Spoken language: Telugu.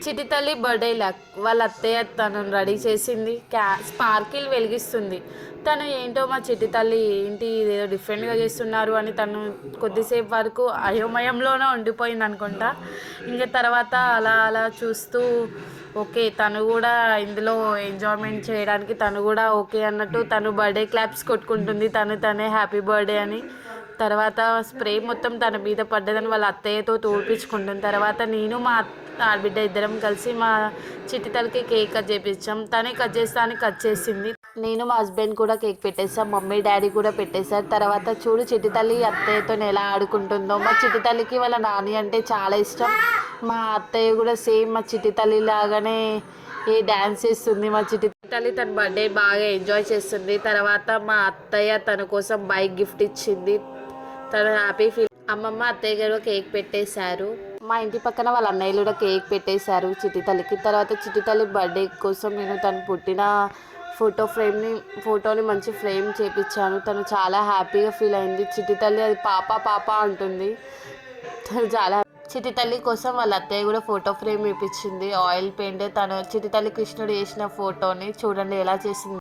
చిట్టి తల్లి బర్త్డే లక్ వాళ్ళ అత్తయ్య తనను రెడీ చేసింది, స్పార్కిల్ వెలిగిస్తుంది. తను ఏంటో మా చిట్టి తల్లి ఏంటి ఇదేదో డిఫరెంట్గా చేస్తున్నారు అని తను కొద్దిసేపు వరకు అయోమయంలోనే ఉండిపోయింది అనుకుంటా. ఇంకా తర్వాత అలా అలా చూస్తూ ఓకే తను కూడా ఇందులో ఎంజాయ్మెంట్ చేయడానికి తను కూడా ఓకే అన్నట్టు తను బర్త్డే క్లాప్స్ కొట్టుకుంటుంది, తనే హ్యాపీ బర్త్డే అని. తర్వాత స్ప్రే మొత్తం తన మీద పడ్డదని వాళ్ళ అత్తయ్యతో తోడ్పించుకుంటుంది. తర్వాత నేను మా ఆడబిడ్డ ఇద్దరం కలిసి మా చిట్టి తల్లికి కేక్ కట్ చేయించాం. తనే కట్ చేస్తా అని కట్ చేసింది. నేను మా హస్బెండ్ కూడా కేక్ పెట్టేసాం, మమ్మీ డాడీ కూడా పెట్టేశారు. తర్వాత చూడు చిట్టి తల్లి అత్తయ్యతో ఎలా ఆడుకుంటుందో. మా చిట్టి తల్లికి వాళ్ళ నాని అంటే చాలా ఇష్టం. మా అత్తయ్య కూడా సేమ్ మా చిట్టి తల్లి లాగానే డ్యాన్స్ చేస్తుంది. మా చిట్టి తల్లి తన బర్త్డే బాగా ఎంజాయ్ చేస్తుంది. తర్వాత మా అత్తయ్య తన కోసం బైక్ గిఫ్ట్ ఇచ్చింది. తను హ్యాపీ ఫీల్. అమ్మమ్మ అత్తయ్య గారు కేక్ పెట్టేశారు. మా ఇంటి పక్కన వాళ్ళ అన్నయ్యలు కూడా కేక్ పెట్టేశారు చిట్టి తల్లికి. తర్వాత చిట్టి తల్లి బర్త్డే కోసం నేను తను పుట్టిన ఫోటోని మంచి ఫ్రేమ్ చేపించాను. తను చాలా హ్యాపీగా ఫీల్ అయింది. చిట్టి తల్లి అది పాప పాప అంటుంది. తను చాలా చిట్టి తల్లి కోసం వాళ్ళ అత్తయ్య కూడా ఫోటో ఫ్రేమ్ వేయించింది ఆయిల్ పెయింట్. తను చిట్టి తల్లి కృష్ణుడు వేసిన ఫోటోని చూడండి ఎలా చేసింది.